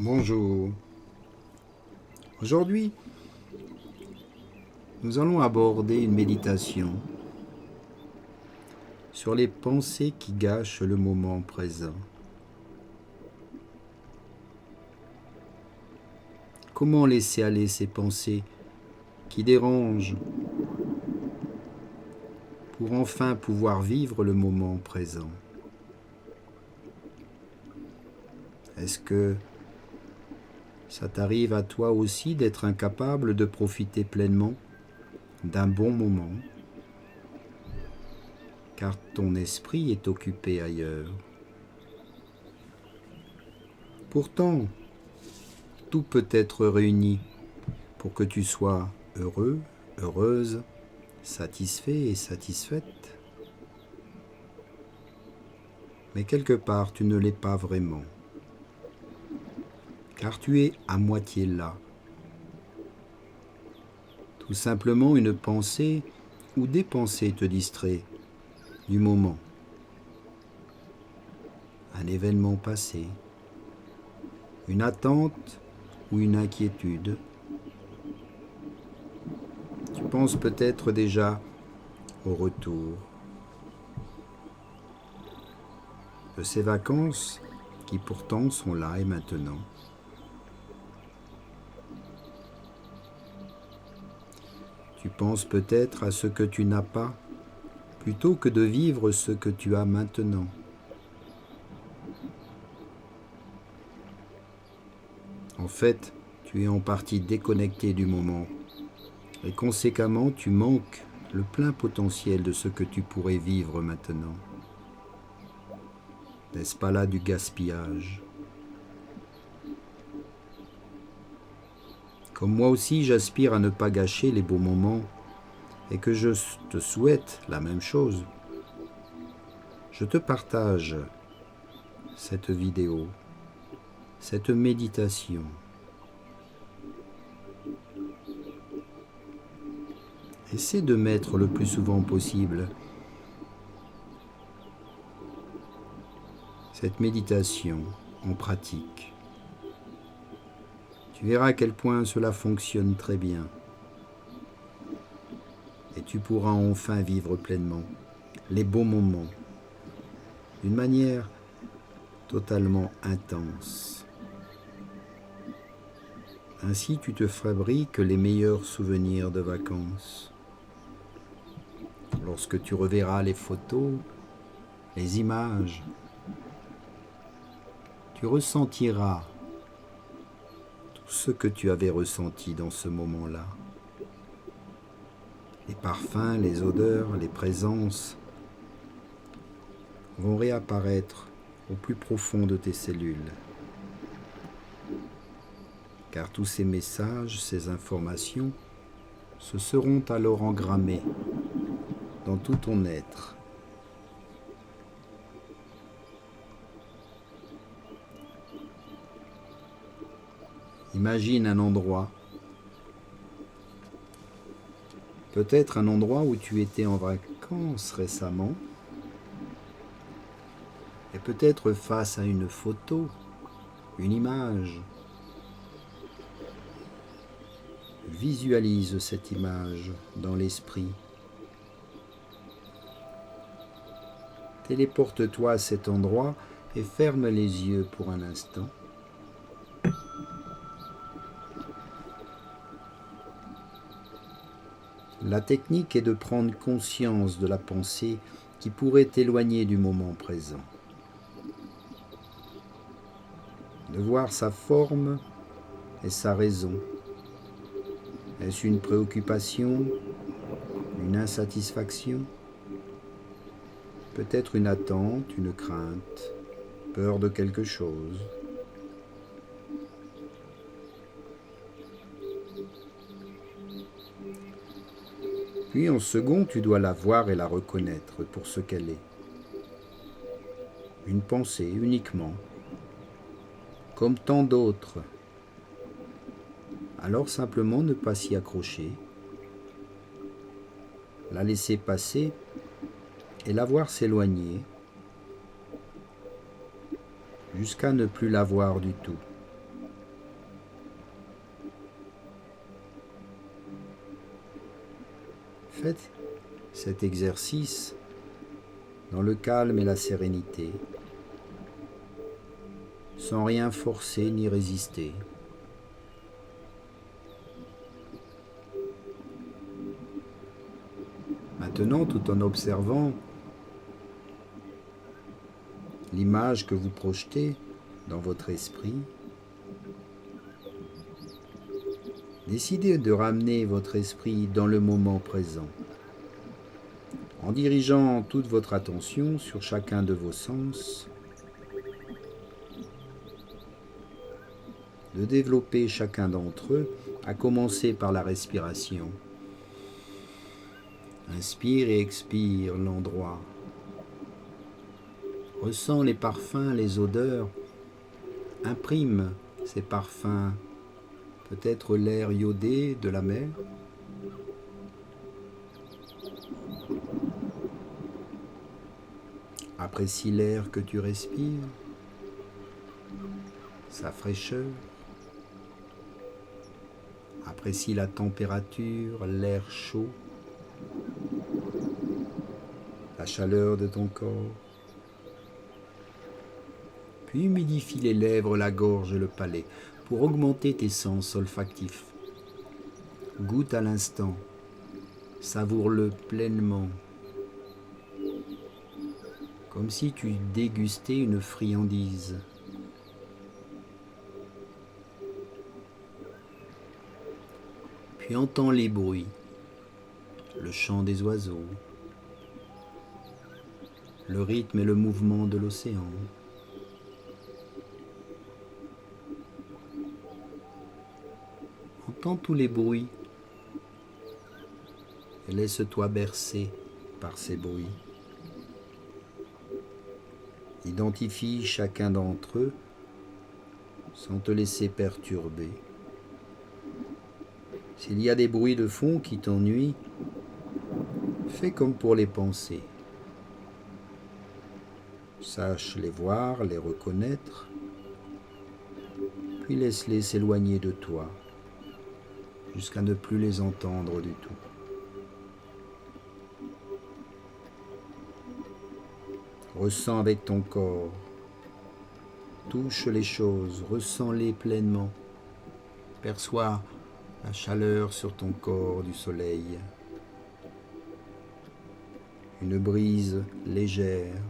Bonjour. Aujourd'hui, nous allons aborder une méditation sur les pensées qui gâchent le moment présent. Comment laisser aller ces pensées qui dérangent pour enfin pouvoir vivre le moment présent? Est-ce que ça t'arrive à toi aussi d'être incapable de profiter pleinement d'un bon moment, car ton esprit est occupé ailleurs? Pourtant, tout peut être réuni pour que tu sois heureux, heureuse, satisfait et satisfaite. Mais quelque part, tu ne l'es pas vraiment, car tu es à moitié là. Tout simplement une pensée ou des pensées te distraient du moment. Un événement passé, une attente ou une inquiétude. Tu penses peut-être déjà au retour de ces vacances qui pourtant sont là et maintenant. Tu penses peut-être à ce que tu n'as pas, plutôt que de vivre ce que tu as maintenant. En fait, tu es en partie déconnecté du moment et conséquemment tu manques le plein potentiel de ce que tu pourrais vivre maintenant. N'est-ce pas là du gaspillage? Comme moi aussi, j'aspire à ne pas gâcher les beaux moments et que je te souhaite la même chose. Je te partage cette vidéo, cette méditation. Essaie de mettre le plus souvent possible cette méditation en pratique. Tu verras à quel point cela fonctionne très bien. Et tu pourras enfin vivre pleinement les beaux moments d'une manière totalement intense. Ainsi, tu te fabriques les meilleurs souvenirs de vacances. Lorsque tu reverras les photos, les images, tu ressentiras tout ce que tu avais ressenti dans ce moment-là. Les parfums, les odeurs, les présences vont réapparaître au plus profond de tes cellules. Car tous ces messages, ces informations, se seront alors engrammés dans tout ton être. Imagine un endroit, peut-être un endroit où tu étais en vacances récemment, et peut-être face à une photo, une image. Visualise cette image dans l'esprit. Téléporte-toi à cet endroit et ferme les yeux pour un instant. La technique est de prendre conscience de la pensée qui pourrait t'éloigner du moment présent. De voir sa forme et sa raison. Est-ce une préoccupation, une insatisfaction, peut-être une attente, une crainte, peur de quelque chose? Puis en second, tu dois la voir et la reconnaître pour ce qu'elle est. Une pensée uniquement, comme tant d'autres. Alors simplement ne pas s'y accrocher, la laisser passer et la voir s'éloigner jusqu'à ne plus la voir du tout. Faites cet exercice dans le calme et la sérénité, sans rien forcer ni résister. Maintenant, tout en observant l'image que vous projetez dans votre esprit, décidez de ramener votre esprit dans le moment présent, en dirigeant toute votre attention sur chacun de vos sens, de développer chacun d'entre eux, à commencer par la respiration. Inspire et expire l'endroit. Ressens les parfums, les odeurs. Imprime ces parfums, peut-être l'air iodé de la mer. Apprécie l'air que tu respires, sa fraîcheur. Apprécie la température, l'air chaud, la chaleur de ton corps. Puis humidifie les lèvres, la gorge et le palais pour augmenter tes sens olfactifs. Goûte à l'instant, savoure-le pleinement, comme si tu dégustais une friandise. Puis entends les bruits, le chant des oiseaux, le rythme et le mouvement de l'océan. Entends tous les bruits et laisse-toi bercer par ces bruits. Identifie chacun d'entre eux sans te laisser perturber. S'il y a des bruits de fond qui t'ennuient, fais comme pour les pensées. Sache les voir, les reconnaître, puis laisse-les s'éloigner de toi, jusqu'à ne plus les entendre du tout. Ressens avec ton corps, touche les choses, ressens-les pleinement, perçois la chaleur sur ton corps du soleil, une brise légère,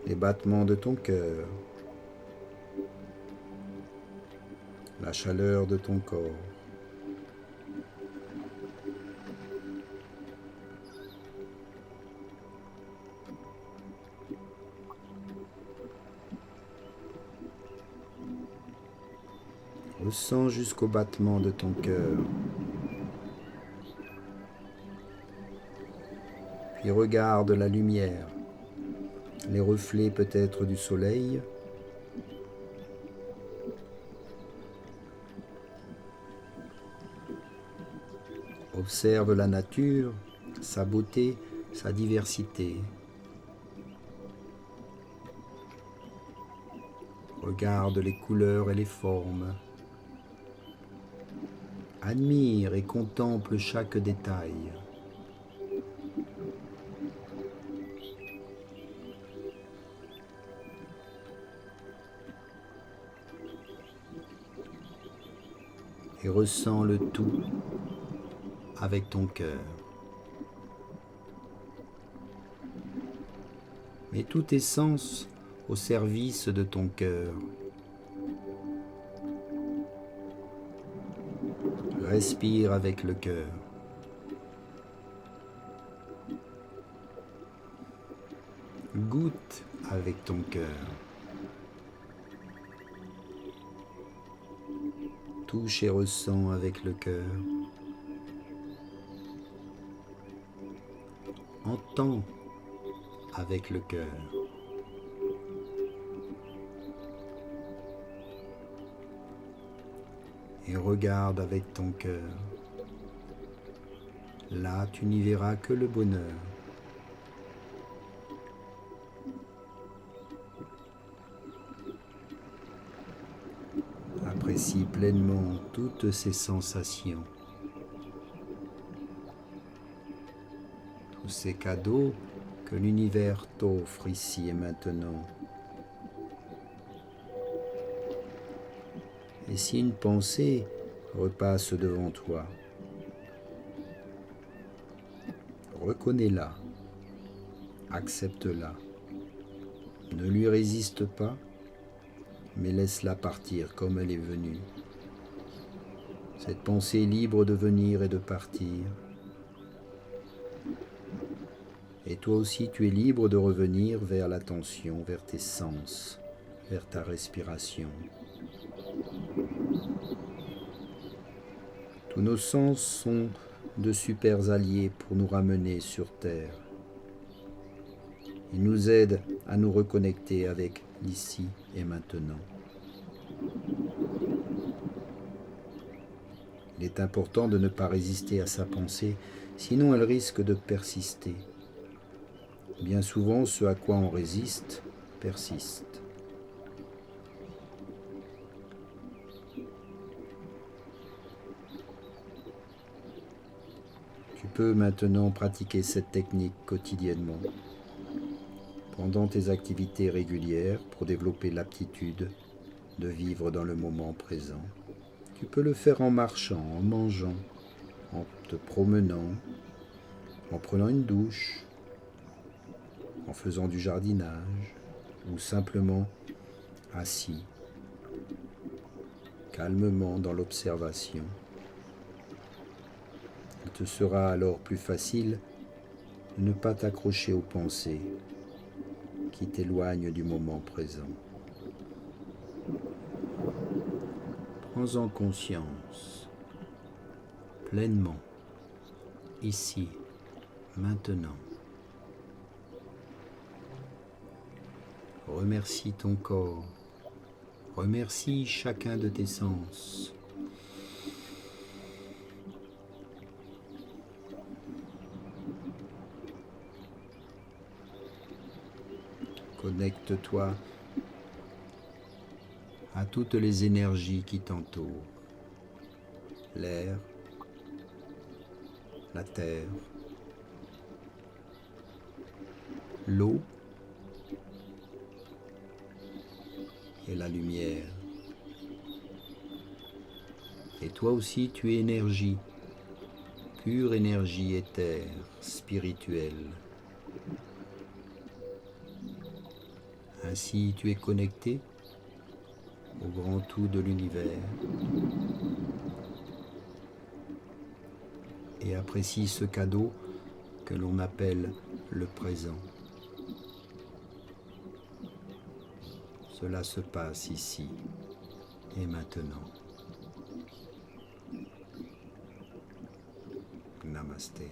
les battements de ton cœur, la chaleur de ton corps. Ressens jusqu'au battement de ton cœur. Puis regarde la lumière, les reflets peut-être du soleil. Observe la nature, sa beauté, sa diversité. Regarde les couleurs et les formes. Admire et contemple chaque détail. Et ressens le tout avec ton cœur. Mets tous tes sens au service de ton cœur. Respire avec le cœur. Goûte avec ton cœur. Touche et ressens avec le cœur. Entends avec le cœur. Et regarde avec ton cœur. Là, tu n'y verras que le bonheur. Apprécie pleinement toutes ces sensations, tous ces cadeaux que l'univers t'offre ici et maintenant. Et si une pensée repasse devant toi, reconnais-la, accepte-la, ne lui résiste pas, mais laisse-la partir comme elle est venue. Cette pensée est libre de venir et de partir. Et toi aussi, tu es libre de revenir vers l'attention, vers tes sens, vers ta respiration. Tous nos sens sont de super alliés pour nous ramener sur Terre. Ils nous aident à nous reconnecter avec l'ici et maintenant. Il est important de ne pas résister à sa pensée, sinon elle risque de persister. Bien souvent, ce à quoi on résiste persiste. Tu peux maintenant pratiquer cette technique quotidiennement, pendant tes activités régulières pour développer l'aptitude de vivre dans le moment présent. Tu peux le faire en marchant, en mangeant, en te promenant, en prenant une douche, en faisant du jardinage ou simplement assis, calmement dans l'observation. Il te sera alors plus facile de ne pas t'accrocher aux pensées qui t'éloignent du moment présent. Prends-en conscience pleinement, ici, maintenant. Remercie ton corps, remercie chacun de tes sens. Connecte-toi à toutes les énergies qui t'entourent. L'air, la terre, l'eau et la lumière. Et toi aussi tu es énergie, pure énergie éthère, spirituelle. Ainsi tu es connecté au grand tout de l'univers et apprécie ce cadeau que l'on appelle le présent. Cela se passe ici et maintenant. Namasté.